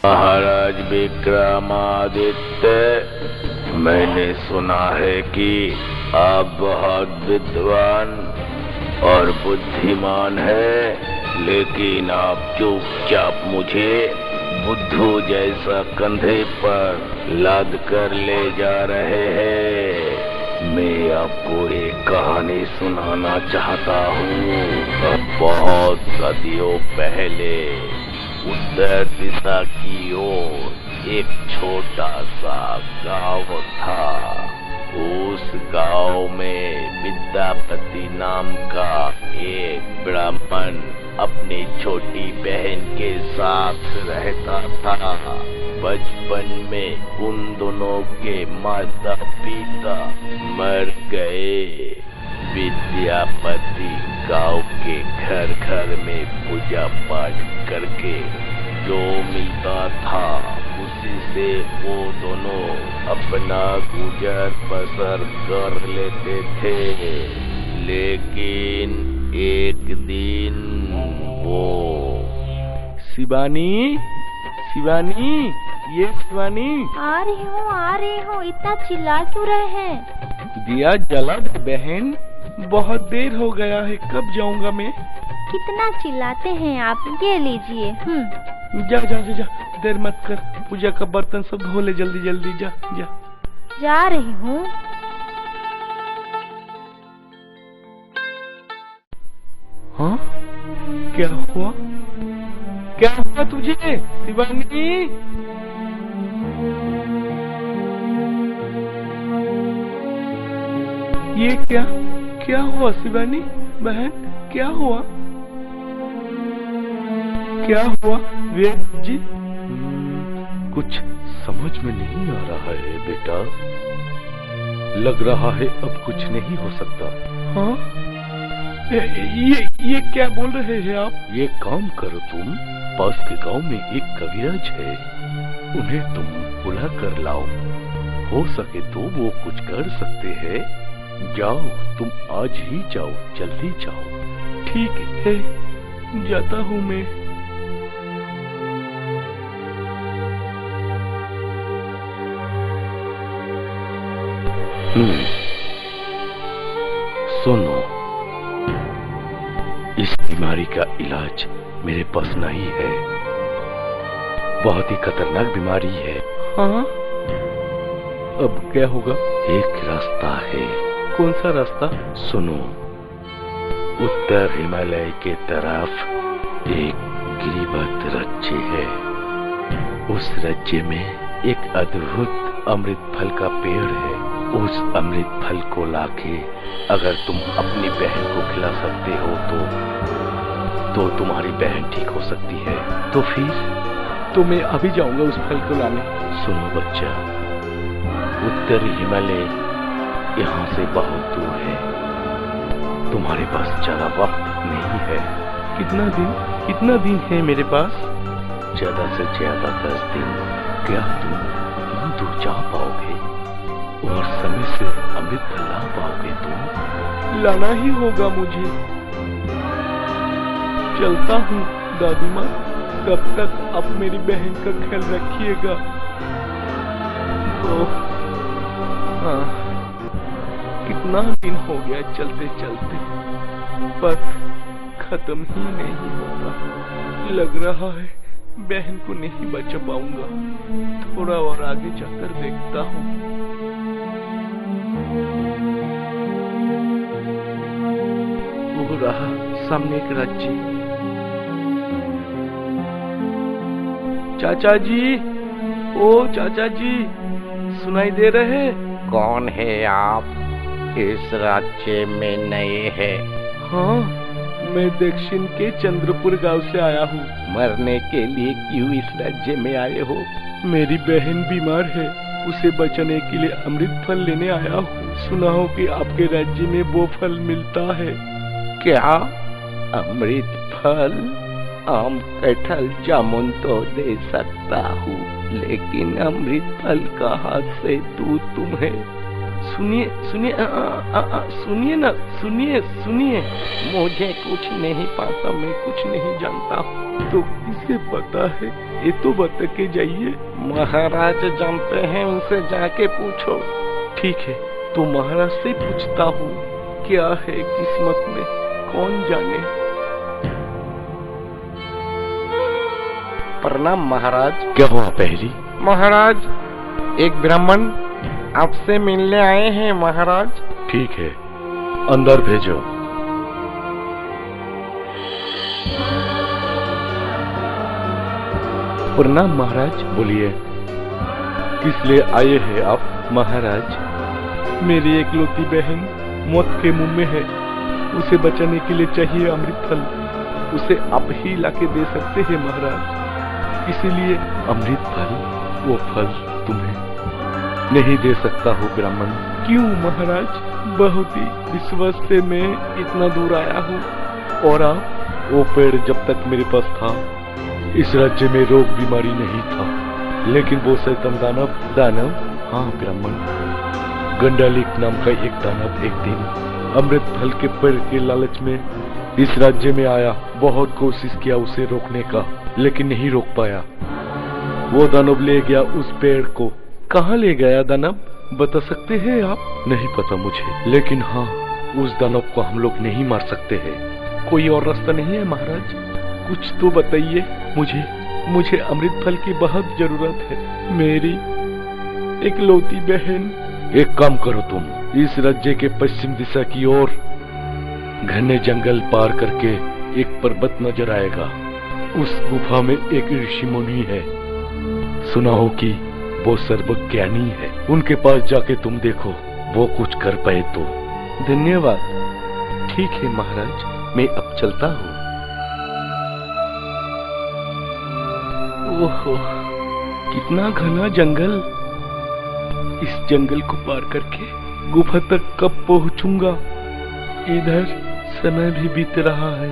महाराज विक्रमादित्य, मैंने सुना है कि आप बहुत विद्वान और बुद्धिमान हैं, लेकिन आप चुपचाप मुझे बुद्धू जैसा कंधे पर लाद कर ले जा रहे हैं। मैं आपको एक कहानी सुनाना चाहता हूँ। बहुत सदियों पहले उत्तर दिशा की ओर एक छोटा सा गांव था। उस गांव में विद्यापति नाम का एक ब्राह्मण अपनी छोटी बहन के साथ रहता था। बचपन में उन दोनों के माता पिता मर गए। विद्यापति गांव के घर घर में पूजा पाठ करके जो मिलता था उसी से वो दोनों अपना गुजर बसर कर लेते थे। लेकिन एक दिन वो शिवानी, शिवानी, ये शिवानी। आ रही हूँ। इतना चिल्ला क्यों रहे हैं? दिया जला दे बहन, बहुत देर हो गया है, कब जाऊंगा मैं? कितना चिल्लाते हैं आप, ये लीजिए। जा जा जा जा, देर मत कर, पूजा का बर्तन सब धो ले, जल्दी जल्दी जा जा। जा रही हूँ। हाँ, क्या हुआ? क्या हुआ तुझे शिवानी? ये क्या हुआ शिवानी बहन? क्या हुआ? क्या हुआ वेद जी? कुछ समझ में नहीं आ रहा है बेटा। लग रहा है अब कुछ नहीं हो सकता। हाँ, ये क्या बोल रहे हैं आप? ये काम करो तुम, पास के गांव में एक कविराज है, उन्हें तुम बुला कर लाओ। हो सके तो वो कुछ कर सकते हैं। जाओ, तुम आज ही जाओ, जल्दी जाओ। ठीक है, जाता हूँ मैं। सुनो, इस बीमारी का इलाज मेरे पास नहीं है। बहुत ही खतरनाक बीमारी है। हाँ, अब क्या होगा? एक रास्ता है। कौन सा रास्ता? सुनो, उत्तर हिमालय के तरफ एक गिरिबद्ध राज्य है। उस राज्य में एक अद्भुत अमृत फल का पेड़ है। उस अमृत फल को लाके अगर तुम अपनी बहन को खिला सकते हो तो तुम्हारी बहन ठीक हो सकती है। तो फिर तो मैं अभी जाऊंगा उस फल को लाने। सुनो बच्चा, उत्तरी हिमालय यहाँ से बहुत दूर है। तुम्हारे पास ज्यादा वक्त नहीं है। कितना दिन है मेरे पास? ज्यादा से ज्यादा 10 दिन। क्या तुम इतना दूर जा पाओगे और समय से अमृत फल ला पाओगे? तुम लाना ही होगा मुझे। चलता हूँ दादी माँ, तब तक आप मेरी बहन का ख्याल रखिएगा। हाँ, कितना दिन हो गया चलते चलते, पथ खत्म ही नहीं होता। लग रहा है बहन को नहीं बचा पाऊंगा। थोड़ा और आगे जाकर देखता हूँ। वो रहा सामने एक राज्य। चाचा जी, ओ चाचा जी, सुनाई दे रहे? कौन है आप? इस राज्य में नए हैं? हाँ, मैं दक्षिण के चंद्रपुर गांव से आया हूँ। मरने के लिए क्यों इस राज्य में आए हो? मेरी बहन बीमार है, उसे बचाने के लिए अमृत फल लेने आया हूँ। सुना हो कि आपके राज्य में वो फल मिलता है। क्या? अमृत फल? आम, कटहल, जामुन तो दे सकता हूँ, लेकिन अमृत फल कहाँ से दूँ तुम्हें? सुनिए सुनिए सुनिए ना, सुनिए सुनिए। मुझे कुछ नहीं पता, मैं कुछ नहीं जानता। तो किसे पता है, ये तो बता के जाइए। महाराज जानते हैं, उनसे जाके पूछो। ठीक है, तो महाराज से पूछता हूँ, क्या है किस्मत में, कौन जाने। प्रणाम महाराज। क्या हुआ पहली? महाराज, एक ब्राह्मण आपसे मिलने आए हैं महाराज। ठीक है, अंदर भेजो। प्रणाम महाराज। बोलिए। किस लिए आए हैं आप महाराज? मेरी एकलौती बहन मौत के मुंह में है, उसे बचाने के लिए चाहिए अमृत फल। उसे आप ही लाके दे सकते हैं महाराज, इसीलिए। अमृत फल? वो फल तुम्हें नहीं दे सकता हूँ ब्राह्मण। क्यों महाराज? बहुत ही विश्वास से मैं इतना दूर आया हूँ। और आप? वो पेड़ जब तक मेरे पास था, इस राज्य में रोग बीमारी नहीं था। लेकिन वो शैतान दानव, हाँ ब्राह्मण, गंडालिक नाम का एक दानव एक दिन अमृत फल के पेड़ के लालच में इस राज्य में आया। बहुत कोशिश किया उसे रोकने का, लेकिन नहीं रोक पाया। वो दानव ले गया उस पेड़ को। कहाँ ले गया दानव, बता सकते हैं आप? नहीं पता मुझे, लेकिन हाँ, उस दानव को हम लोग नहीं मार सकते हैं। कोई और रास्ता नहीं है महाराज? कुछ तो बताइए मुझे अमृत फल की बहुत जरूरत है। मेरी एकलौती बहन। एक काम करो तुम, इस राज्य के पश्चिम दिशा की ओर घने जंगल पार करके एक पर्वत नजर आएगा। उस गुफा में एक ऋषि मुनि है, सुना हो कि वो सर्वज्ञानी है। उनके पास जाके तुम देखो, वो कुछ कर पाए तो। धन्यवाद। ठीक है महाराज, मैं अब चलता हूँ। ओहो, कितना घना जंगल। इस जंगल को पार करके गुफा तक कब पहुँचूंगा? इधर समय भी बीत रहा है।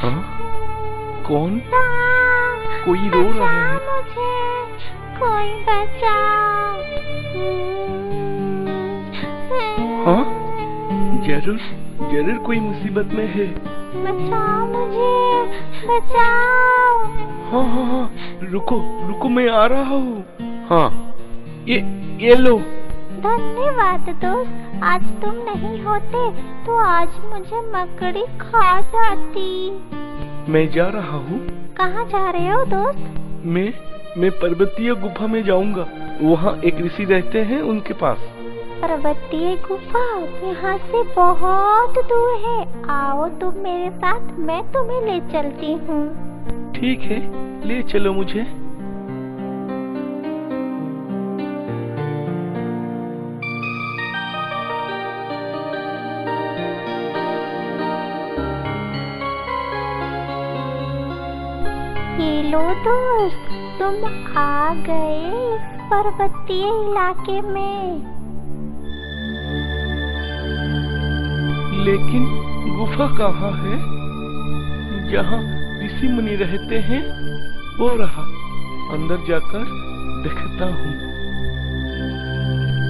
हाँ, कौन? कोई रो रहा है। मुझे कोई बचाओ। हाँ, जरूर कोई मुसीबत में है। बचाओ मुझे, बचाओ। हाँ, रुको मैं आ रहा हूँ। हाँ, ये लो। धन्यवाद दोस्त, आज तुम नहीं होते तो आज मुझे मकड़ी खा जाती। मैं जा रहा हूँ। कहाँ जा रहे हो दोस्त? मैं पर्वतीय गुफा में जाऊंगा। वहाँ एक ऋषि रहते हैं, उनके पास। पर्वतीय गुफा यहाँ से बहुत दूर है। आओ तुम मेरे साथ, मैं तुम्हें ले चलती हूँ। ठीक है, ले चलो मुझे। ये लो दोस्त, तुम आ गए इस पर्वतीय इलाके में। लेकिन गुफा कहाँ है? जहाँ ऋषि मुनि रहते हैं वो रहा। अंदर जाकर देखता हूँ।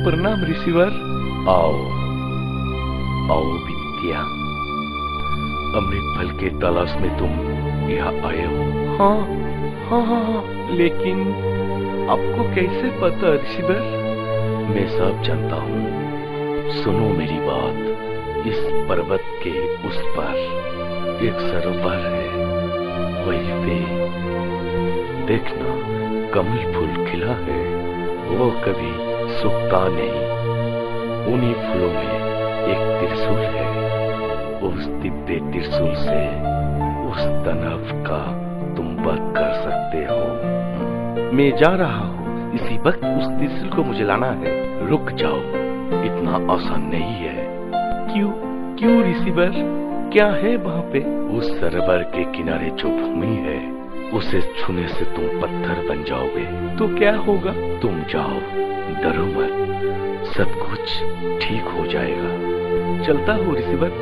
प्रणाम ऋषिवर। आओ विद्या, अमृत फल के तलाश में तुम यहाँ आए हो। हाँ, लेकिन आपको कैसे पता ऋषिवर? मैं सब जानता हूँ। सुनो मेरी बात। इस पर्वत के उस पर एक सरोवर है, वहीं पे देखना कमल फूल खिला है। वो कभी सूखता नहीं। उन्हीं फूलों में एक त्रिशूल है। उस दिव्य त्रिशूल से उस दानव का तुम वध कर सकते हो। मैं जा रहा हूँ, इसी वक्त उस त्रिशूल को मुझे लाना है। रुक जाओ, इतना आसान नहीं है। क्यों ऋषिवर, क्या है वहाँ पे? उस सरोवर के किनारे जो भूमि है, उसे छूने से तुम पत्थर बन जाओगे। तो क्या होगा? तुम जाओ, डरो मत, सब कुछ ठीक हो जाएगा। चलता हूँ ऋषिवर।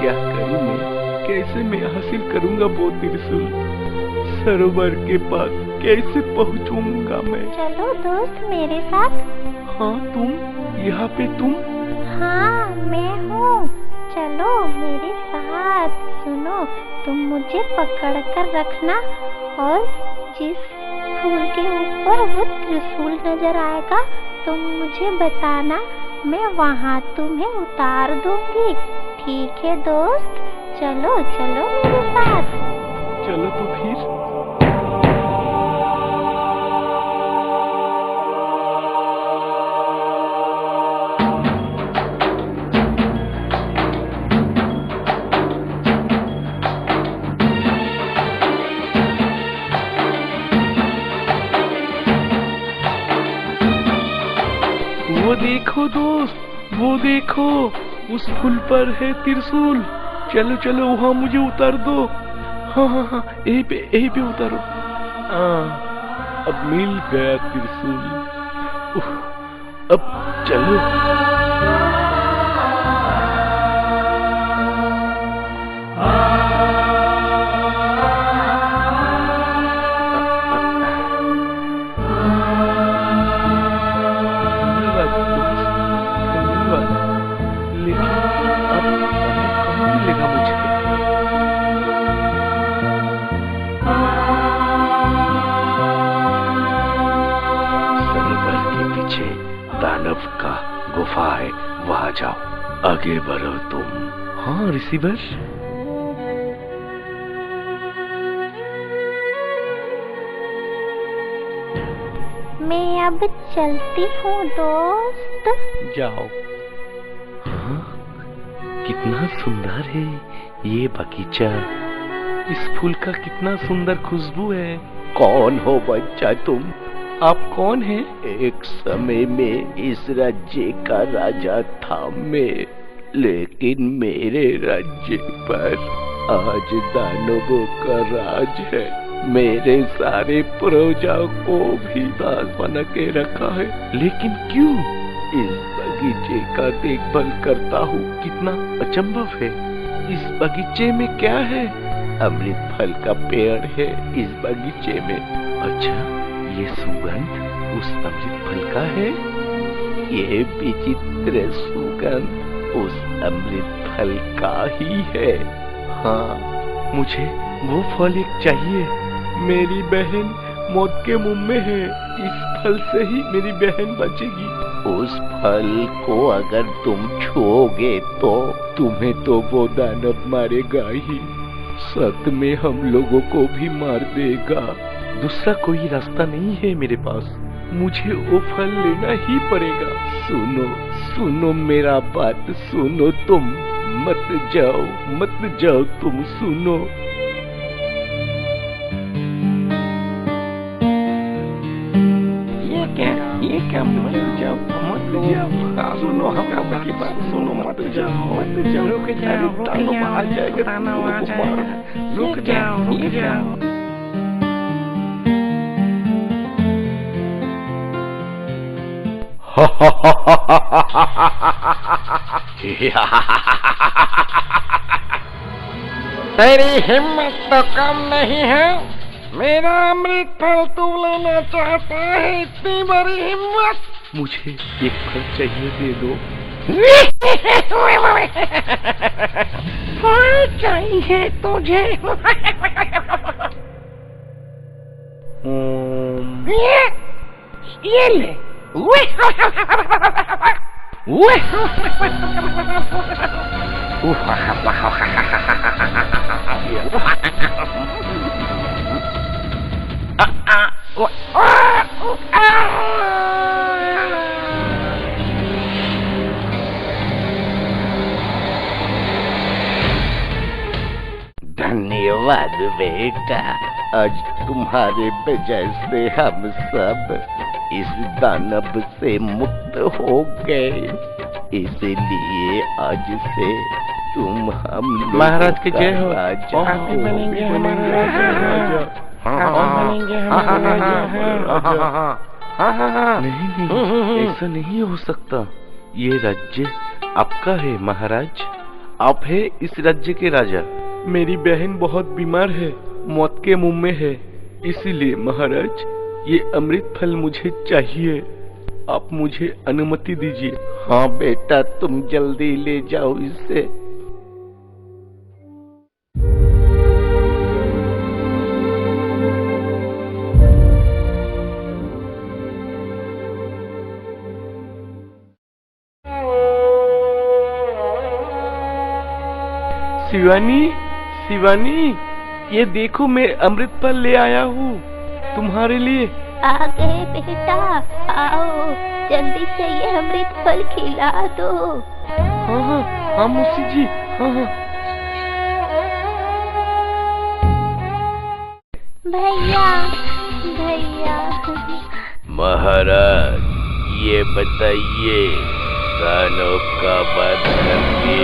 क्या कैसे मैं हासिल करूंगा वो त्रिशूल? सरोवर के पास कैसे पहुंचूंगा मैं? चलो दोस्त मेरे साथ। हाँ तुम यहाँ पे तुम? हाँ मैं हूँ, चलो मेरे साथ। सुनो, तुम मुझे पकड़ कर रखना और जिस फूल के ऊपर वो त्रिशूल नजर आएगा तुम मुझे बताना, मैं वहाँ तुम्हें उतार दूंगी। ठीक है दोस्त, चलो चलो मेरे साथ। चलो तो फिर। वो देखो दोस्त, वो देखो, उस फूल पर है त्रिशूल। चलो चलो वहाँ मुझे उतार दो। हाँ हाँ हाँ, यही पे उतारो। हाँ, अब मिल गया त्रिशूल। अब चलो। दानव का गुफा है, वहाँ जाओ। आगे बढ़ो तुम। हाँ रिसीवर। मैं अब चलती हूँ दोस्त। जाओ। हाँ, कितना सुंदर है ये बगीचा। इस फूल का कितना सुंदर खुशबू है। कौन हो बच्चा तुम? आप कौन हैं? एक समय में इस राज्य का राजा था मैं, लेकिन मेरे राज्य पर आज दानवों का राज है। मेरे सारे प्रजाओं को भी दास बना के रखा है। लेकिन क्यों? इस बगीचे का देखभाल करता हूँ। कितना अचंभव है। इस बगीचे में क्या है? अमृत फल का पेड़ है इस बगीचे में। अच्छा, ये सुगंध उस अमृत फल का है? ये विचित्र सुगंध उस अमृत फल का ही है। हाँ, मुझे वो फल एक चाहिए। मेरी बहन मौत के मुंह में है। इस फल से ही मेरी बहन बचेगी। उस फल को अगर तुम छूओगे तो तुम्हें तो वो दानव मारेगा ही, साथ में हम लोगों को भी मार देगा। दूसरा कोई रास्ता नहीं है मेरे पास। मुझे वो फल लेना ही पड़ेगा। सुनो सुनो मेरा बात सुनो, तुम मत जाओ तुम सुनो। ये क्या मत जाओ सुनो हमारी बात सुनो, मत जाओ रुक जाओ आ जाएगा, रुक जाओ। तेरी हिम्मत तो कम नहीं है। मेरा अमृत फल तू लेना चाहता है, इतनी बड़ी हिम्मत। मुझे एक फल चाहिए, दे दो। फल चाहिए तुझे? ये ले। धन्यवाद बेटा, आज तुम्हारे वजह से हम सब इस दानव से मुक्त हो गए। इसलिए आज से तुम हम महाराज की जय हो। आप बनेंगे हमारे राजा। नहीं, ऐसा नहीं हो सकता। ये राज्य आपका है महाराज। आप है इस राज्य के राजा। मेरी बहन बहुत बीमार है, मौत के मुंह में है। इसीलिए महाराज, ये अमृत फल मुझे चाहिए। आप मुझे अनुमति दीजिए। हाँ बेटा, तुम जल्दी ले जाओ इसे। शिवानी, शिवानी, ये देखो मैं अमृत फल ले आया हूँ तुम्हारे लिए। आ गए बेटा, आओ जल्दी से ये अमृत फल खिला दो। हाँ हाँ हाँ मौसी जी, हाँ हाँ। भैया भैया। महाराज, ये बताइए, दानव का वध करके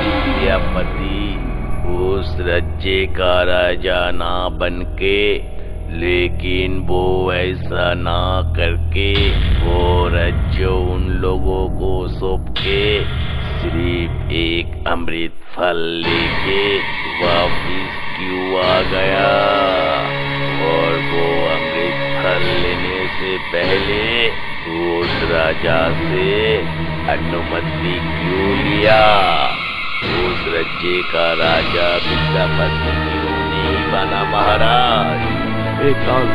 विद्यापति उस राज्य का राजा ना बनके, लेकिन वो ऐसा ना करके वो राज्य उन लोगों को सौंप के सिर्फ एक अमृत फल लेके वापिस क्यों आ गया? और वो अमृत फल लेने से पहले उस राजा से अनुमति क्यों लिया? उस राज्य का राजा विद्यापति क्यों नहीं बना महाराज? बेताल,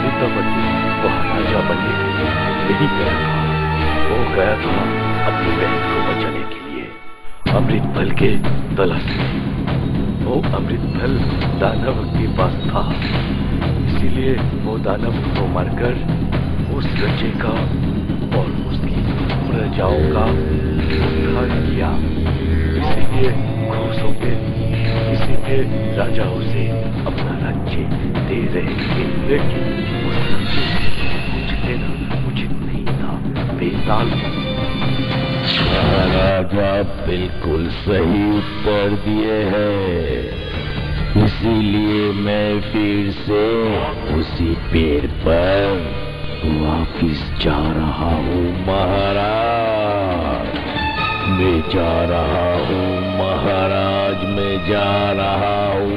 विद्यापति महाराजा बनने के लिए नहीं गया था। वो गया था अपनी बहन को बचाने के लिए अमृत फल के तलाश में। वो अमृत फल दानव के पास था, इसीलिए वो दानव को मारकर उस राज्य का और उसकी प्रजाओं का उद्धार किया। इसीलिए खुश होकर इसीलिए राजा उसे अपना राज्य दे रहे थे, लेकिन उस राज्य से कुछ लेना उचित नहीं था। बेताल, महाराजा बिल्कुल सही उत्तर दिए हैं, इसीलिए मैं फिर से उसी पेड़ पर वापिस जा रहा हूँ महाराज। मैं जा रहा हूँ महाराज, मैं जा रहा हूँ।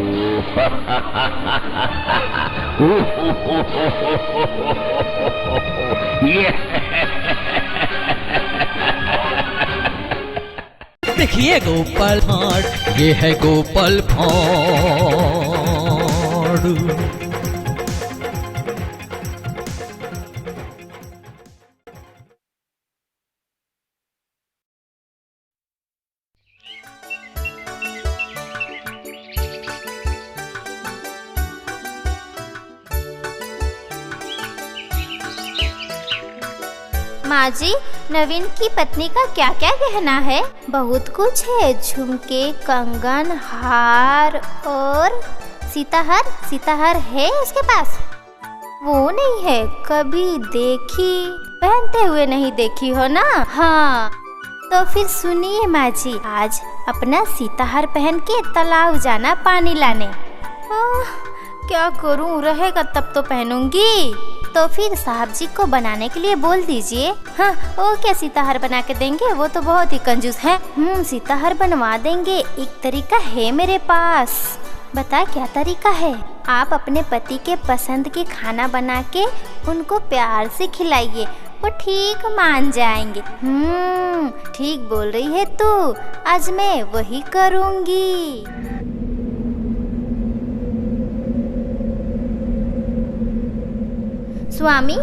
देखिए गोपाल भांड, ये है गोपाल भांड। माँ जी, नवीन की पत्नी का क्या क्या गहना है? बहुत कुछ है, झुमके, कंगन, हार और सीताहार। सीताहार है उसके पास? वो नहीं है, कभी देखी, पहनते हुए नहीं देखी हो ना? हाँ, तो फिर सुनिए माँ जी, आज अपना सीताहार पहन के तालाब जाना पानी लाने। क्या करूँ, रहेगा तब तो पहनूंगी। तो फिर साहब जी को बनाने के लिए बोल दीजिए। हाँ, वो क्या सीताहार बना के देंगे? वो तो बहुत ही कंजूस है। सीताहार बनवा देंगे। एक तरीका है मेरे पास। बता क्या तरीका है? आप अपने पति के पसंद के खाना बना के उनको प्यार से खिलाइए, वो ठीक मान जाएंगे। ठीक बोल रही है तू, आज मैं वही करूँगी। स्वामी,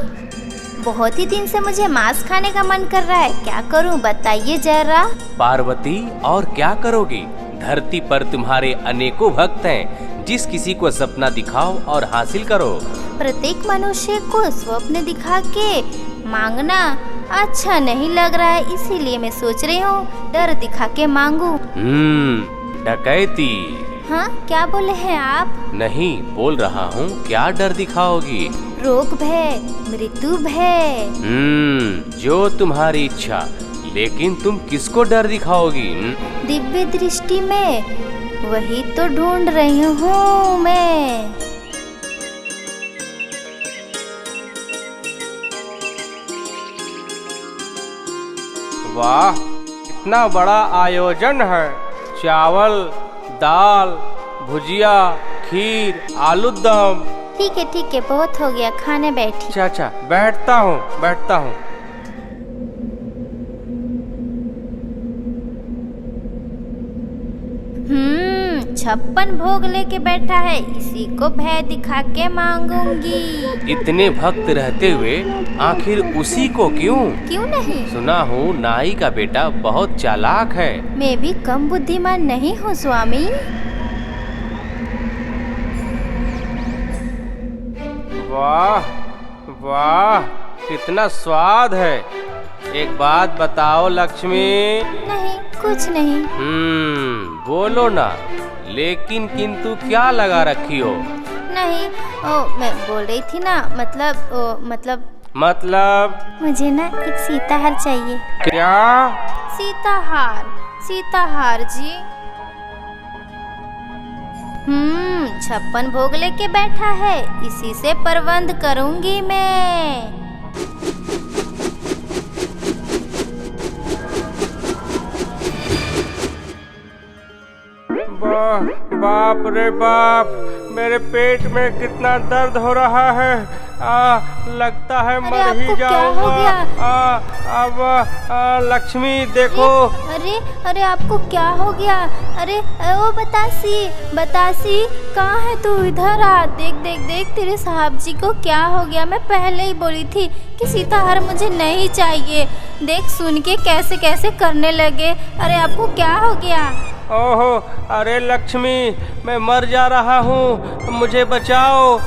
बहुत ही दिन से मुझे मांस खाने का मन कर रहा है, क्या करूं बताइए जरा। पार्वती, और क्या करोगी? धरती पर तुम्हारे अनेकों भक्त हैं, जिस किसी को सपना दिखाओ और हासिल करो। प्रत्येक मनुष्य को स्वप्न दिखा के मांगना अच्छा नहीं लग रहा है, इसीलिए मैं सोच रही हूँ डर दिखा के मांगू। डकैती। हाँ, क्या बोले हैं आप? नहीं, बोल रहा हूँ क्या डर दिखाओगी? रोग भय, मृत्यु भय। जो तुम्हारी इच्छा, लेकिन तुम किसको डर दिखाओगी? दिव्य दृष्टि में वही तो ढूंढ रही हूँ मैं। वाह, इतना बड़ा आयोजन है। चावल, दाल, भुजिया, खीर, आलू दम। ठीक है, बहुत हो गया, खाने बैठी। अच्छा, बैठता हूँ। छप्पन भोग लेके बैठा है, इसी को भय दिखा के मांगूंगी। इतने भक्त रहते हुए आखिर उसी को क्यों नहीं? सुना हूँ नाई का बेटा बहुत चालाक है। मैं भी कम बुद्धिमान नहीं हूँ स्वामी। वाह, कितना स्वाद है। एक बात बताओ लक्ष्मी। नहीं, कुछ नहीं। बोलो ना। लेकिन किंतु क्या लगा रखी हो? नहीं, मैं बोल रही थी ना, मतलब मुझे ना एक सीताहार चाहिए। क्या? सीताहार जी। 56 भोग लेके बैठा है, इसी से प्रबंध करूंगी मैं। बाप रे बाप, मेरे पेट में कितना दर्द हो रहा है। लगता है मर ही जाऊंगा। अब लक्ष्मी देखो। अरे आपको क्या हो गया? अरे ओ बतासी कहाँ है तू? इधर आ, देख तेरे साहब जी को क्या हो गया। मैं पहले ही बोली थी कि सीताहार मुझे नहीं चाहिए। देख सुन के कैसे करने लगे। अरे आपको क्या हो गया? ओहो, अरे लक्ष्मी, मैं मर जा रहा हूँ, मुझे बचाओ।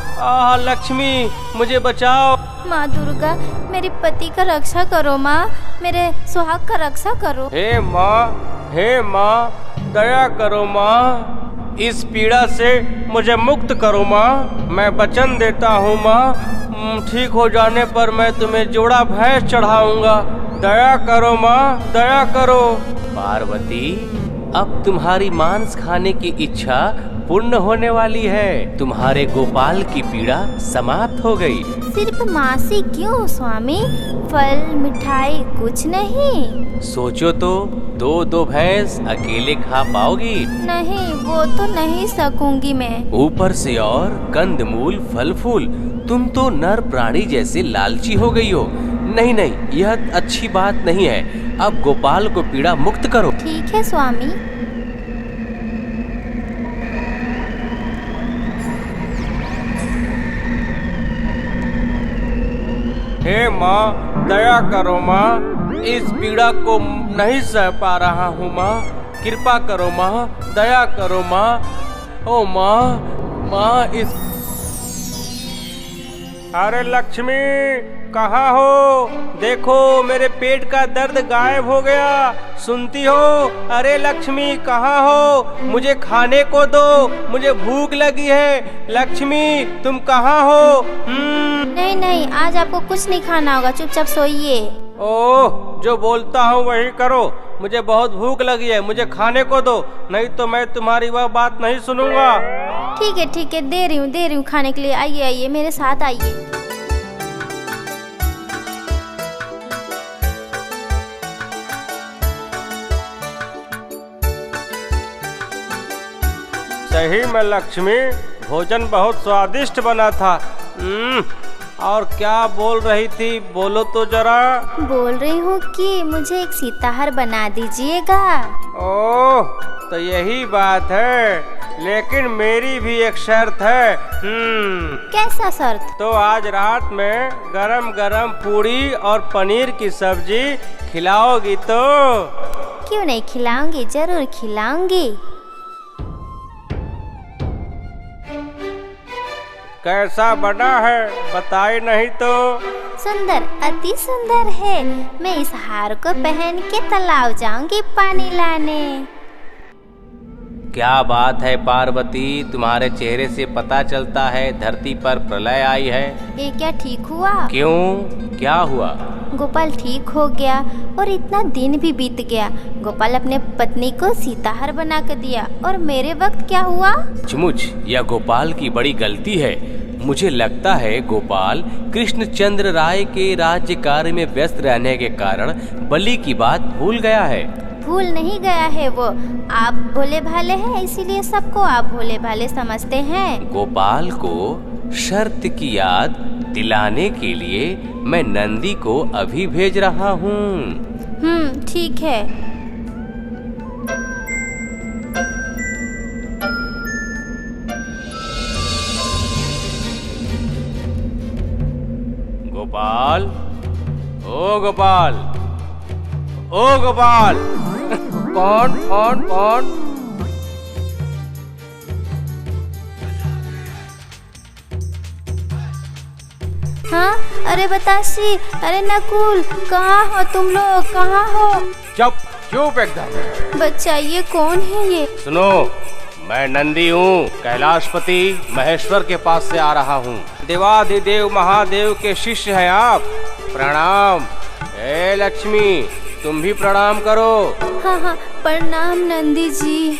लक्ष्मी, मुझे बचाओ। माँ दुर्गा, मेरे पति का रक्षा करो माँ, मेरे सुहाग का रक्षा करो। हे माँ, दया करो माँ, इस पीड़ा से मुझे मुक्त करो माँ। मैं वचन देता हूँ माँ, ठीक हो जाने पर मैं तुम्हें जोड़ा भैंस चढ़ाऊंगा। दया करो माँ, दया करो। पार्वती, अब तुम्हारी मांस खाने की इच्छा पूर्ण होने वाली है। तुम्हारे गोपाल की पीड़ा समाप्त हो गई। सिर्फ मांस ही क्यों स्वामी? फल मिठाई कुछ नहीं? सोचो तो, दो भैंस अकेले खा पाओगी? नहीं, वो तो नहीं सकूंगी मैं। ऊपर से और कंदमूल, फल फूल। तुम तो नर प्राणी जैसे लालची हो गई हो। नहीं, यह अच्छी बात नहीं है। अब गोपाल को पीड़ा मुक्त करो। ठीक है स्वामी। हे माँ, दया करो माँ, इस पीड़ा को नहीं सह पा रहा हूँ माँ, कृपा करो माँ, दया करो माँ। ओ माँ, इस। अरे लक्ष्मी, कहाँ हो? देखो मेरे पेट का दर्द गायब हो गया। सुनती हो? अरे लक्ष्मी, कहाँ हो? मुझे खाने को दो, मुझे भूख लगी है। लक्ष्मी, तुम कहाँ हो? नहीं, आज आपको कुछ नहीं खाना होगा, चुपचाप सोइए। ओह, जो बोलता हूँ वही करो। मुझे बहुत भूख लगी है, मुझे खाने को दो, नहीं तो मैं तुम्हारी वह बात नहीं सुनूंगा। ठीक है, दे रही हूँ खाने के लिए। आइए, मेरे साथ आइए। सही में लक्ष्मी, भोजन बहुत स्वादिष्ट बना था। और क्या बोल रही थी? बोलो तो जरा। बोल रही हूँ कि मुझे एक सीताहार बना दीजिएगा। ओह, तो यही बात है। लेकिन मेरी भी एक शर्त है। कैसा शर्त? तो आज रात में गरम गरम पूड़ी और पनीर की सब्जी खिलाओगी तो? क्यों नहीं खिलाऊंगी, जरूर खिलाऊंगी। कैसा बना है बताए नहीं तो? सुंदर, अति सुंदर है। मैं इस हार को पहन के तालाब जाऊंगी पानी लाने। क्या बात है पार्वती, तुम्हारे चेहरे से पता चलता है धरती पर प्रलय आई है। ये क्या ठीक हुआ? क्यों, क्या हुआ? गोपाल ठीक हो गया और इतना दिन भी बीत गया। गोपाल अपने पत्नी को सीताहार बना कर दिया और मेरे वक्त क्या हुआ? सचमुच यह गोपाल की बड़ी गलती है। मुझे लगता है गोपाल कृष्णचंद्र राय के राज्य कार्य में व्यस्त रहने के कारण बलि की बात भूल गया है। भूल नहीं गया है वो। आप भोले भाले हैं, इसीलिए सबको आप भोले भाले समझते हैं। गोपाल को शर्त की याद दिलाने के लिए मैं नंदी को अभी भेज रहा हूँ। ठीक है। गोपाल, ओ गोपाल, ओ गोपाल। कौन कौन कौन? हाँ, अरे बतासी, अरे नकुल, कहाँ हो तुम लोग, कहाँ हो? चुप चुप एकदम। बच्चा, ये कौन है ये? सुनो, मैं नंदी हूँ, कैलाशपति महेश्वर के पास से आ रहा हूँ। देवाधिदेव महादेव के शिष्य हैं आप। प्रणाम। ए लक्ष्मी, तुम भी प्रणाम करो। हाँ हाँ, प्रणाम नंदी जी।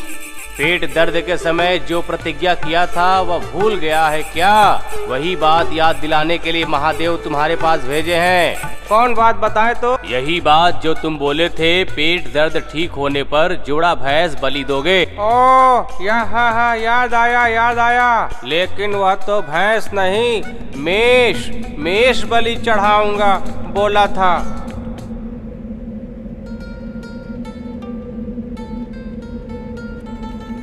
पेट दर्द के समय जो प्रतिज्ञा किया था वह भूल गया है क्या? वही बात याद दिलाने के लिए महादेव तुम्हारे पास भेजे हैं। कौन बात बताए तो? यही बात जो तुम बोले थे, पेट दर्द ठीक होने पर जोड़ा भैंस बलि दोगे। ओह, हाँ, याद आया। लेकिन वह तो भैंस नहीं, मेष बलि चढ़ाऊंगा बोला था।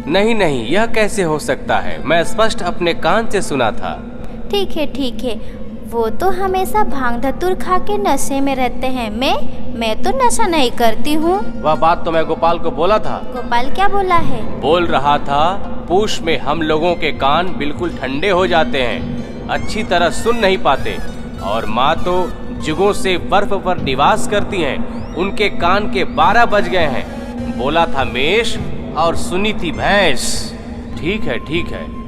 नहीं, यह कैसे हो सकता है? मैं स्पष्ट अपने कान से सुना था। ठीक है, वो तो हमेशा भांग धतूर खा के नशे में रहते हैं। मैं तो नशा नहीं करती हूँ। वह बात तो मैं गोपाल को बोला था। गोपाल क्या बोला है? बोल रहा था, पूष में हम लोगों के कान बिल्कुल ठंडे हो जाते हैं, अच्छी तरह सुन नहीं पाते, और माँ तो जुगों से बर्फ पर निवास करती हैं, उनके कान के 12 बज गए हैं। बोला था मेष और सुनी थी भैंस। ठीक है,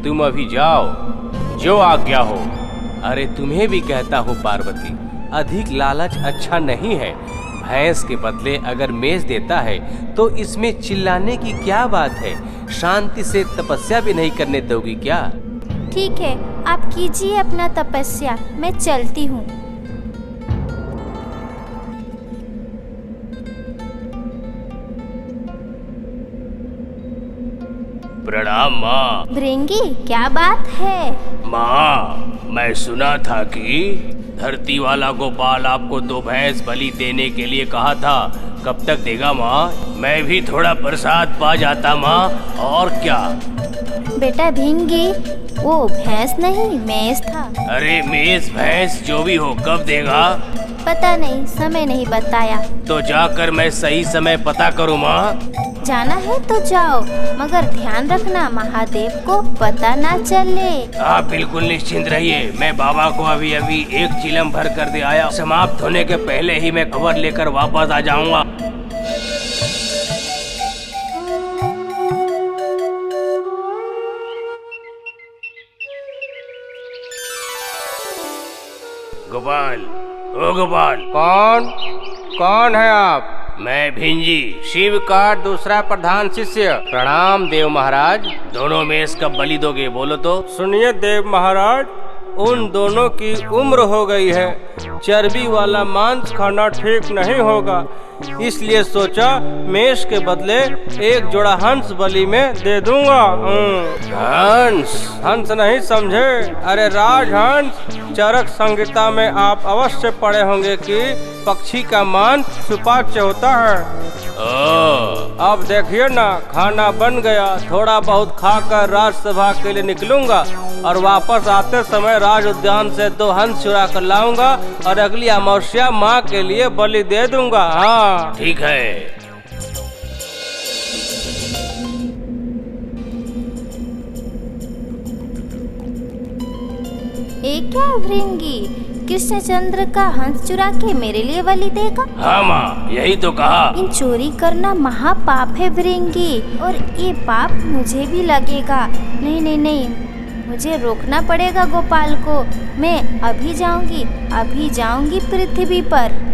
तुम अभी जाओ, जो आज्ञा हो। अरे तुम्हें भी कहता हूँ पार्वती, अधिक लालच अच्छा नहीं है। भैंस के बदले अगर मेष देता है तो इसमें चिल्लाने की क्या बात है? शांति से तपस्या भी नहीं करने दोगी क्या? ठीक है, आप कीजिए अपना तपस्या, मैं चलती हूँ। प्रणाम माँ। भृंगी, क्या बात है? माँ, मैं सुना था कि धरती वाला गोपाल आपको 2 भैंस बलि देने के लिए कहा था। कब तक देगा माँ? मैं भी थोड़ा प्रसाद पा जाता माँ, और क्या? बेटा भिंगी, वो भैंस नहीं मेष था। अरे मेष भैंस जो भी हो, कब देगा? पता नहीं, समय नहीं बताया। तो जाकर मैं सही समय पता करूँ माँ। जाना है तो जाओ, मगर ध्यान रखना महादेव को पता ना चले। आप बिल्कुल निश्चिंत रहिए, मैं बाबा को अभी 1 चिलम भर कर दे आया। समाप्त होने के पहले ही मैं खबर लेकर वापस आ जाऊंगा। गोपाल, ओ गोपाल। कौन है आप? मैं भिंजी, शिव का दूसरा प्रधान शिष्य। प्रणाम देव महाराज। दोनों मेष कब बलि दोगे, बोलो तो? सुनिए देव महाराज, उन दोनों की उम्र हो गई है, चर्बी वाला मांस खाना ठीक नहीं होगा, इसलिए सोचा मेष के बदले 1 जोड़ा हंस बलि में दे दूंगा। हंस नहीं समझे? अरे राजहंस। चरक संहिता में आप अवश्य पढ़े होंगे कि पक्षी का मांस सुपाच्य होता है। अब देखिए ना, खाना बन गया, थोड़ा बहुत खाकर राजसभा के लिए निकलूंगा, और वापस आते समय राज उद्यान से 2 हंस चुरा कर लाऊंगा, और अगली अमावस्या माँ के लिए बलि दे दूंगा। हाँ ठीक है। एक क्या भृंगी, कृष्णचंद्र का हंस चुरा के मेरे लिए बलि देगा? हाँ माँ, यही तो कहा। इन चोरी करना महापाप है भृंगी, और ये पाप मुझे भी लगेगा। नहीं, मुझे रोकना पड़ेगा गोपाल को। मैं अभी जाऊंगी पृथ्वी पर।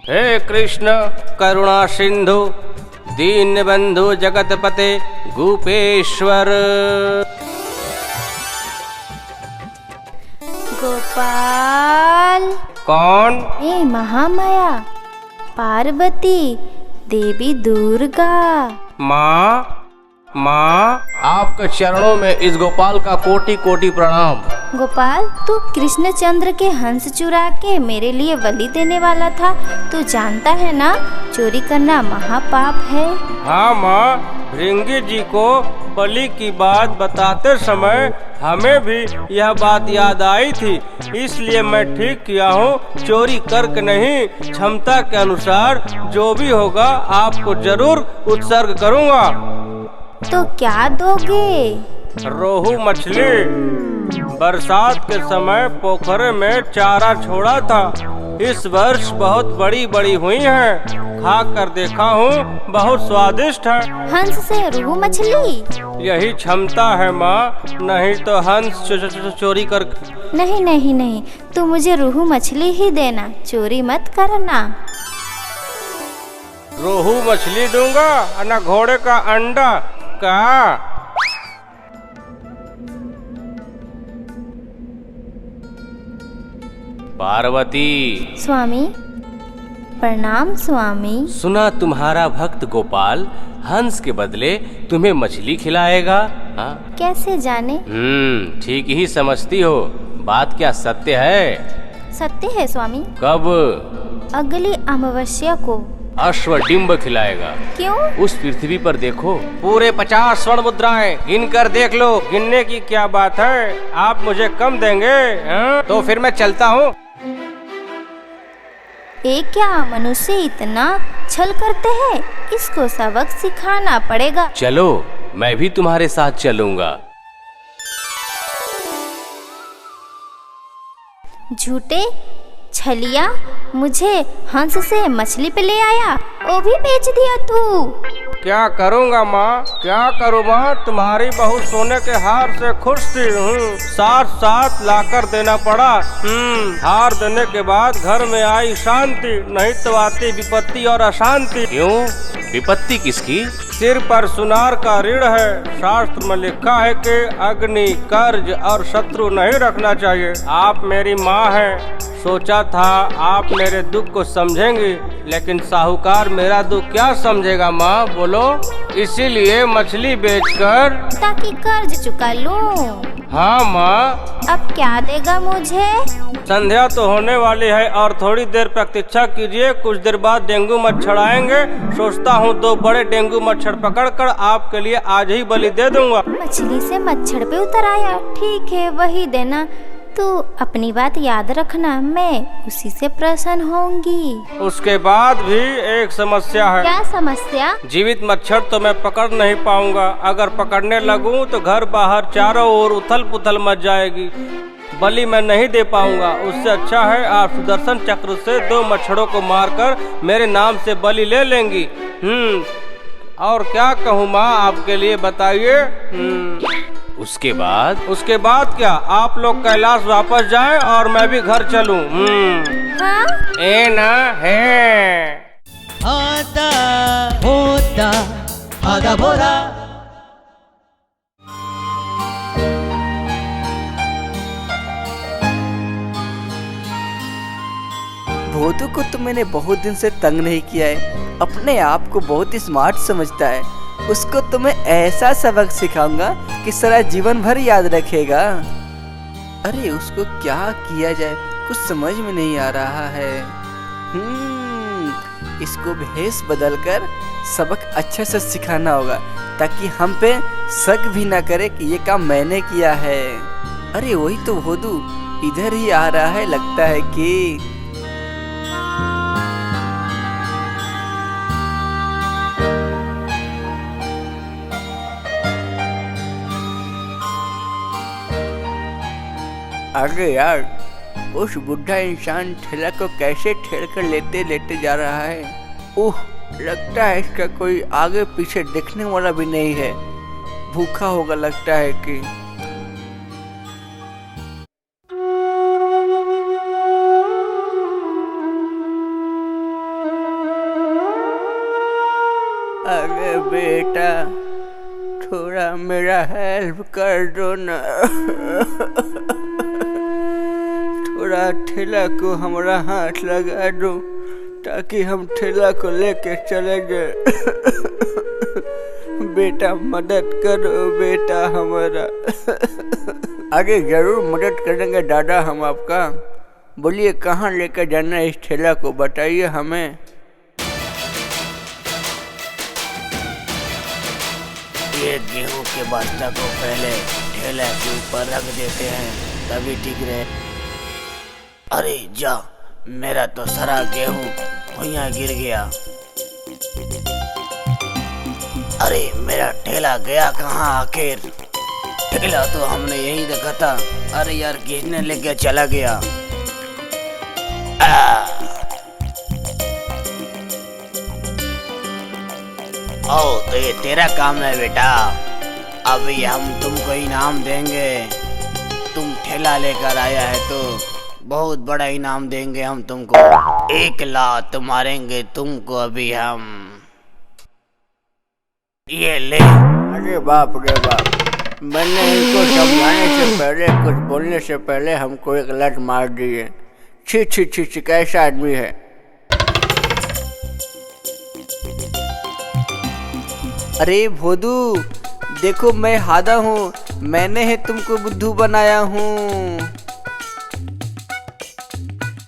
हे कृष्ण करुणा सिंधु दीन बंधु जगतपते गोपेश्वर। गोपाल। कौन? हे महामाया, पार्वती देवी दुर्गा। माँ, माँ, आपके चरणों में इस गोपाल का कोटि कोटि प्रणाम। गोपाल, तू कृष्णचंद्र के हंस चुरा के मेरे लिए बलि देने वाला था। तू जानता है ना, चोरी करना महापाप है। हाँ माँ, भृंगी जी को बलि की बात बताते समय हमें भी यह बात याद आई थी, इसलिए मैं ठीक किया हूँ। चोरी करके नहीं, क्षमता के अनुसार जो भी होगा आपको जरूर उत्सर्ग करूँगा। तो क्या दोगे? रोहू मछली। बरसात के समय पोखरे में चारा छोड़ा था। इस वर्ष बहुत बड़ी बड़ी हुई हैं। खा कर देखा हूँ, बहुत स्वादिष्ट है। हंस से रोहू मछली? यही क्षमता है माँ, नहीं तो हंस चोरी कर। नहीं नहीं नहीं, तू मुझे रोहू मछली ही देना, चोरी मत करना। रोहू मछली दूंगा ना घोड़े का अंडा का? पार्वती। स्वामी, प्रणाम स्वामी। सुना तुम्हारा भक्त गोपाल हंस के बदले तुम्हें मछली खिलाएगा। हाँ? कैसे जाने? ठीक ही समझती हो। बात क्या सत्य है? सत्य है स्वामी। कब? अगली अमावस्या को। अश्वडिंब खिलाएगा। क्यों? उस पृथ्वी पर देखो, पूरे 50 स्वर्ण मुद्राएं गिन कर देख लो। गिनने की क्या बात है, आप मुझे कम देंगे? तो फिर मैं चलता हूँ। ये क्या मनुष्य इतना छल करते हैं? इसको सबक सिखाना पड़ेगा। चलो, मैं भी तुम्हारे साथ चलूंगा। झूठे छलिया, मुझे हंस से मछली पे ले आया, वो भी बेच दिया तू। क्या करूँगा माँ, क्या करूँ माँ, तुम्हारी बहू सोने के हार से खुश थी। साथ साथ लाकर देना पड़ा। हार देने के बाद घर में आई शांति, नहीं तो आती विपत्ति और अशांति। क्यों? विपत्ति किसकी? सिर पर सुनार का ऋण है। शास्त्र में लिखा है कि अग्नि, कर्ज और शत्रु नहीं रखना चाहिए। आप मेरी माँ हैं, सोचा था आप मेरे दुख को समझेंगी, लेकिन साहूकार मेरा दुख क्या समझेगा माँ, बोलो। इसीलिए मछली बेचकर ताकि कर्ज चुका लूं। हाँ माँ। अब क्या देगा मुझे? संध्या तो होने वाली है और थोड़ी देर प्रतीक्षा कीजिए। कुछ देर बाद डेंगू मच्छर आएंगे। सोचता हूँ 2 बड़े डेंगू मच्छर पकड़कर आपके लिए आज ही बलि दे दूंगा। मछली से मच्छर पे उतर आया, ठीक है वही देना। तू अपनी बात याद रखना, मैं उसी से प्रसन्न होंगी। उसके बाद भी एक समस्या है। क्या समस्या? जीवित मच्छर तो मैं पकड़ नहीं पाऊंगा। अगर पकड़ने लगूं तो घर बाहर चारों ओर उथल पुथल मच जाएगी। बलि मैं नहीं दे पाऊंगा। उससे अच्छा है आप सुदर्शन चक्र से 2 मच्छरों को मारकर मेरे नाम से बलि ले लेंगी। और क्या कहूँ माँ आपके लिए, बताइए। उसके बाद क्या? आप लोग कैलाश वापस जाएं और मैं भी घर चलूं। हाँ? ए ना है। आधा होता आधा बोरा। भोदू को तो मैंने बहुत दिन से तंग नहीं किया है। अपने आप को बहुत ही स्मार्ट समझता है। उसको तो मैं ऐसा सबक सिखाऊंगा कि सारा जीवन भर याद रखेगा। अरे उसको क्या किया जाए, कुछ समझ में नहीं आ रहा है। इसको भेष बदलकर सबक अच्छा से सिखाना होगा, ताकि हम पे शक भी ना करे कि ये काम मैंने किया है। अरे वही तो भोदू इधर ही आ रहा है, लगता है कि अरे यार, उस बुढ़ा इंसान ठेला को कैसे ठेल कर लेते लेते जा रहा है। ओह, लगता है इसका कोई आगे पीछे देखने वाला भी नहीं है। भूखा होगा लगता है कि। अरे बेटा थोड़ा मेरा हेल्प कर दो ना। थोड़ा ठेला को हमारा हाथ लगा दो ताकि हम ठेला को लेके चले जाए। बेटा मदद करो बेटा हमारा। आगे जरूर मदद करेंगे दादा हम आपका। बोलिए कहाँ लेकर जाना है इस ठेला को, बताइए हमें। ये गेहूं के बस्ता को पहले ठेला के ऊपर रख देते हैं तभी ठीक रहे। अरे जा, मेरा तो सारा गेहूं भुइयां गिर गया। अरे मेरा ठेला गया कहाँ आखिर? ठेला तो हमने यही देखा था। अरे यार किसने लेके चला गया? ओ तो ये तेरा काम है बेटा। अभी हम तुमको इनाम देंगे। तुम ठेला लेकर आया है तो बहुत बड़ा इनाम देंगे हम तुमको। 1 लात मारेंगे तुमको अभी हम। ये ले। अरे बाप रे बाप, मैंने इनको समझाने से पहले, कुछ बोलने से पहले हमको 1 लात मार दिए। छी छी छी छी, कैसा आदमी है। अरे भोदू देखो मैं हादा हूँ, मैंने ही तुमको बुद्धू बनाया हूँ।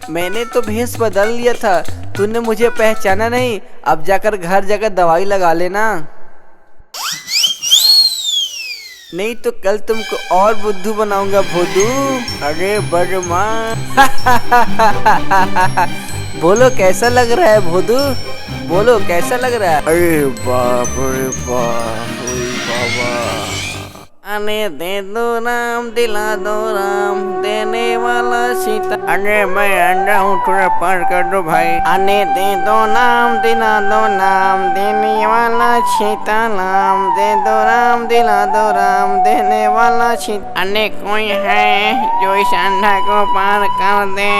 मैंने तो भेष बदल लिया था, तूने मुझे पहचाना नहीं। अब जाकर घर जाकर दवाई लगा लेना, नहीं तो कल तुमको और बुद्धू बनाऊंगा भोदू। अरे बदमाश। बोलो कैसा लग रहा है भोदू, बोलो कैसा लग रहा है। अरे बाप रे बाप, बाबा। अने दे दो राम दिला दो राम, देने वाला सीता। अरे मैं अंडा हूँ, थोड़ा पार कर दो भाई। अने दे दो नाम दिला दो नाम, देने वाला सीता नाम। दे दो राम दिला दो राम, देने वाला सीता। अने कोई है जो इस अंडा को पार कर दे।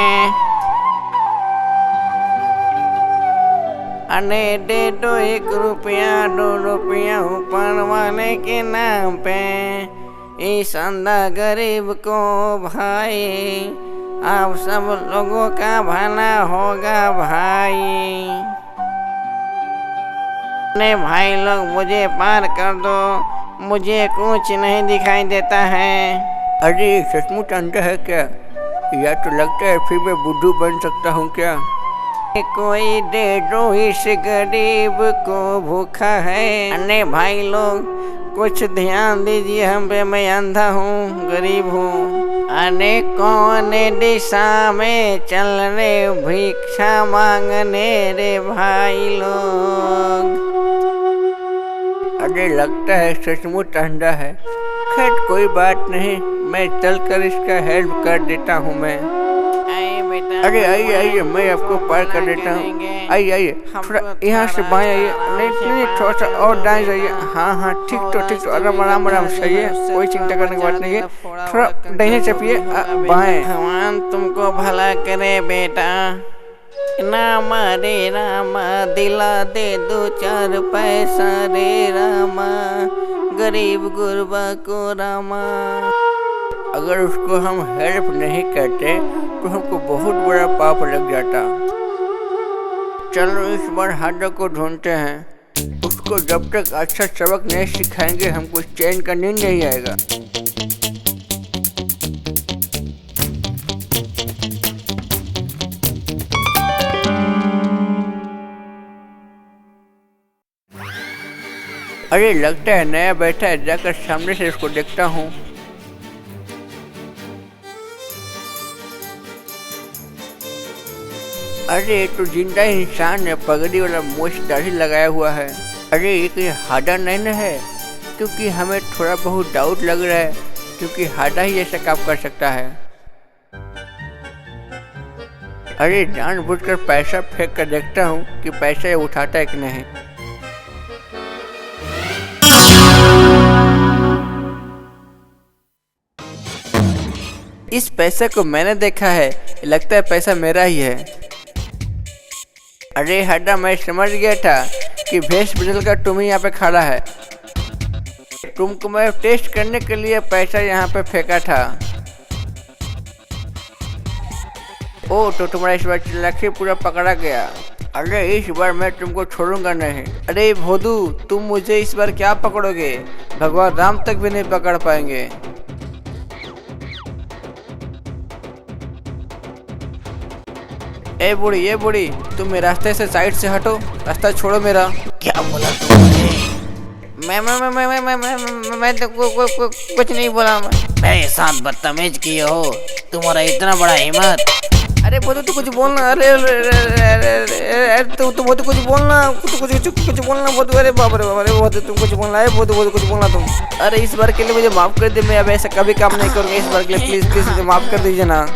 अने दे दो 1 रुपया 2 रुपया ऊपर वाले के नाम पे। इस अंधा गरीब को भाई, आप सब लोगों का भला होगा भाई। अरे भाई लोग मुझे पार कर दो, मुझे कुछ नहीं दिखाई देता है। अरे सचमुच अंधा है क्या? या तो लगता है फिर मैं बुद्धू बन सकता हूँ क्या? कोई दे दो इस गरीब को, भूखा है। अरे भाई लोग कुछ ध्यान दीजिए हम पे, मैं अंधा हूँ, गरीब हूँ। अरे कौन दिशा में चल रहे भिक्षा मांगने रे भाई लोग। अरे लगता है सचमुच अंधा है। खैर कोई बात नहीं, मैं चलकर इसका हेल्प कर देता हूँ मैं। अरे आइए आइए, मैं आपको पार कर देता हूँ। आइए आइए, थोड़ा यहाँ से बाएं आइए। नहीं थोड़ा सा और दाएं जाइए। हाँ हाँ ठीक तो आराम आराम आराम, सही है, कोई चिंता करने की बात नहीं है। थोड़ा दाहिने चपिए, बाएं। भगवान तुमको भला करे बेटा। रामा रे रामा, दिला दे 2-4 पैसा रे रामा, गरीब गुरबा को रामा। अगर उसको हम हेल्प नहीं करते तो हमको बहुत बड़ा पाप लग जाता। चलो इस बार हादा को ढूंढते हैं। उसको जब तक अच्छा सबक नहीं सिखाएंगे हमको चैन का नींद नहीं आएगा। अरे लगता है नया बैठा है, जाकर सामने से उसको देखता हूँ। अरे तो जिंदा इंसान है, पगड़ी वाला मोछ दाढ़ी लगाया हुआ है। अरे ये कोई हादा नहीं न है, क्योंकि हमें थोड़ा बहुत डाउट लग रहा है, क्योंकि हादा ही ऐसा काम कर सकता है। अरे जानबूझकर पैसा फेंक कर देखता हूँ कि पैसा ये उठाता है कि नहीं। इस पैसे को मैंने देखा है, लगता है पैसा मेरा ही है। अरे हड्डा, मैं समझ गया था कि भेष बदल कर तुम ही यहाँ पे खड़ा है। तुमको मैं टेस्ट करने के लिए पैसा यहाँ पे फेंका था। ओ तो तुम्हारा इस बार लक्ष्य पूरा पकड़ा गया। अरे इस बार मैं तुमको छोड़ूंगा नहीं। अरे भोदू, तुम मुझे इस बार क्या पकड़ोगे? भगवान राम तक भी नहीं पकड़ पाएंगे। ए बूढ़ी, तुम मेरे रास्ते से साइड से हटो, रास्ता छोड़ो मेरा। क्या बोला तुमने? मैं तो कुछ नहीं बोला। मेरे साथ बदतमीज किए हो, तुम्हारा इतना बड़ा हिम्मत। अरे भोदू तू कुछ बोलना। अरे तू भोदू कुछ बोलना, कुछ बोलना भोदू। अरे बाप रे बाप, अरे भोदू तुम कुछ बोलना है। भोदू कुछ बोलना तुम। अरे इस बार के लिए मुझे माफ कर दे, मैं अब ऐसा कभी काम नहीं करूँगा। इस बार के लिए प्लीज मुझे माफ कर दीजिए ना।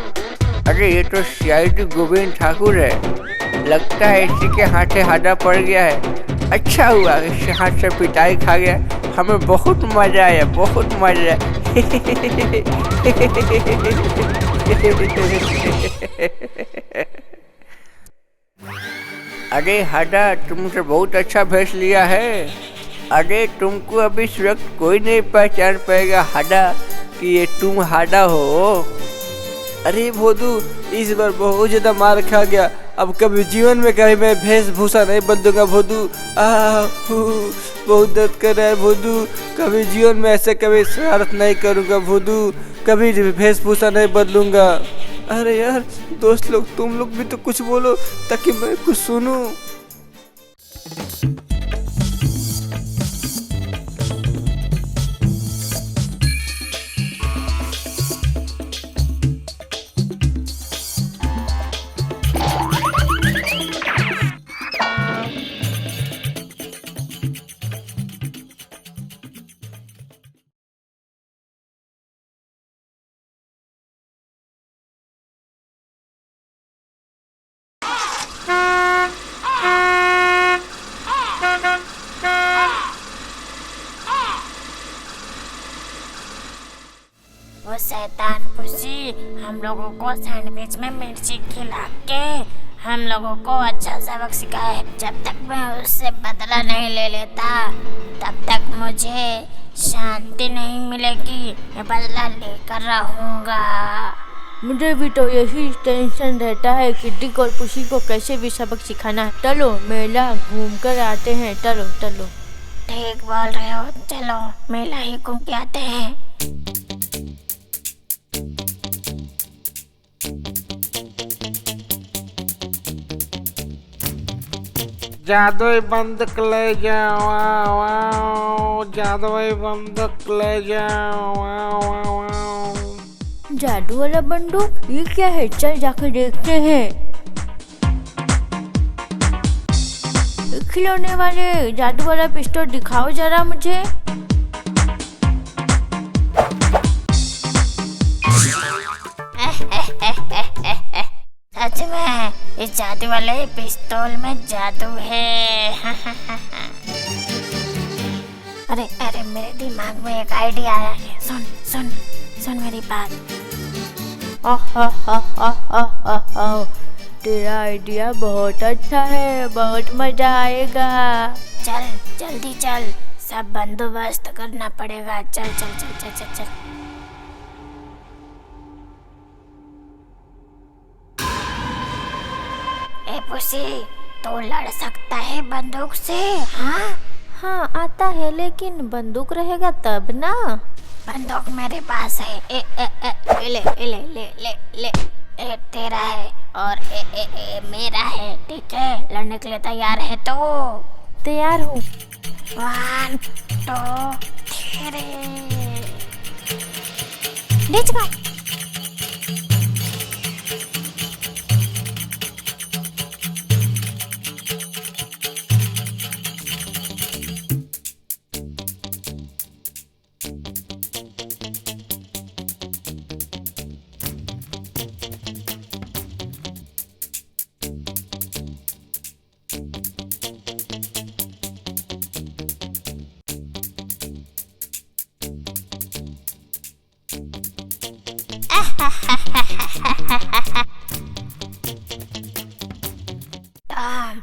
अरे ये तो सीआईडी गोविंद ठाकुर है, लगता है इसी के हाथ से हाथा पड़ गया है। अच्छा हुआ इसके हाथ से पिटाई खा गया, हमें बहुत मजा आया, बहुत मजा आया। अरे हाडा, तुमसे बहुत अच्छा भेष लिया है। अरे तुमको अभी इस वक्त कोई नहीं पहचान पाएगा हाडा कि ये तुम हाडा हो। अरे भोदू, इस बार बहुत ज्यादा मार खा गया, अब कभी जीवन में कभी मैं वेशभूषा नहीं बदलूंगा भोदू। बहुत दर्द कर रहा है भोदू, कभी जीवन में ऐसे कभी शरारत नहीं करूंगा भोदू, कभी वेशभूषा नहीं बदलूंगा। अरे यार दोस्त लोग, तुम लोग भी तो कुछ बोलो ताकि मैं कुछ सुनूं। वो शैतान पुसी हम लोगों को सैंडविच में मिर्ची खिला के हम लोगों को अच्छा सबक सिखाए। जब तक मैं उससे बदला नहीं ले लेता तब तक मुझे शांति नहीं मिलेगी। मैं बदला लेकर रहूँगा। मुझे भी तो यही टेंशन रहता है कि डिक और पुसी को कैसे भी सबक सिखाना है। चलो मेला घूम कर आते हैं, चलो चलो। ठीक बोल रहे हो, चलो मेला ही घूम के आते हैं। जादुई बंदूक ले जाओ, जादुई बंदूक ले जाओ। जादू वाला बंदूक, ये क्या है? चल जाकर देखते हैं। खिलौने वाले जादू वाला पिस्टल दिखाओ जरा मुझे। सच में इस जादू वाले पिस्तौल में जादू है। अरे मेरे दिमाग में एक आइडिया आया है। सुन मेरी बात। तेरा आइडिया बहुत अच्छा है, बहुत मजा आएगा। चल जल्दी चल, सब बंदोबस्त करना पड़ेगा। चल चल चल चल चल चल। ए पुसी, तो लड़ सकता है बंदूक से? हाँ आता है, लेकिन बंदूक रहेगा तब ना। बंदूक मेरे पास है। ले ए तेरा है और ए मेरा है। ठीक है, लड़ने के लिए तैयार है तो? तैयार हूँ। 1 2 3 लेट्स गो। टॉम,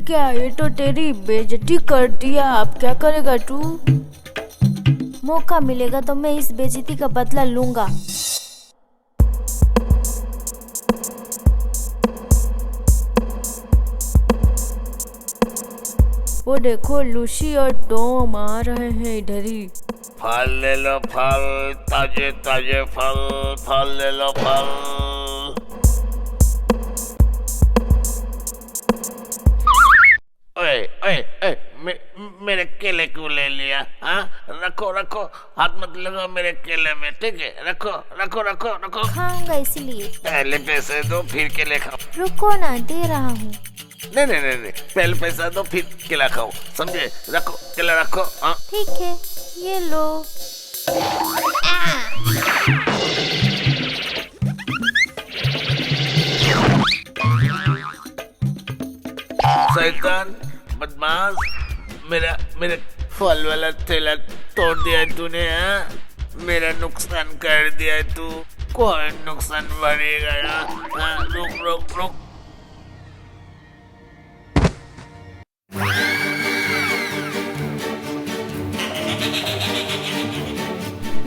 क्या ये तो तेरी बेइज्जती कर दिया। अब क्या करेगा तू? मौका मिलेगा तो मैं इस बेइज्जती का बदला लूंगा। वो देखो लूसी और टॉम आ रहे हैं इधर ही। फल ले लो फल, ताजे ताजे फल, फल ले लो फल। ओए ओए ओए, मेरे केले क्यों ले लिया? हाँ, रखो रखो, हाथ मत लगाओ मेरे केले में, ठीक है? रखो रखो रखो रखो। खाऊंगा इसलिए। पहले पैसे दो फिर केले खाओ। रुको ना, दे रहा हूँ। नहीं नहीं नहीं नहीं, पहले पैसा दो फिर केला खाओ, समझे? रखो केला रखो। हाँ ठीक है, ये लो। शैतान, बदमाश, मेरा फल वाला ठेला तोड़ दिया है तूने। हाँ, मेरा नुकसान कर दिया है तू। कोई नुकसान भरेगा यार। हाँ, रुक रुक रुक।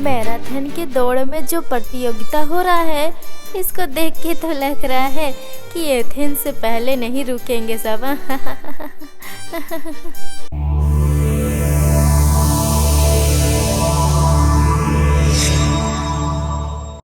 मैराथन के दौड़ में जो प्रतियोगिता हो रहा है, इसको देख के तो लग रहा है कि एथेंस से पहले नहीं रुकेंगे सब।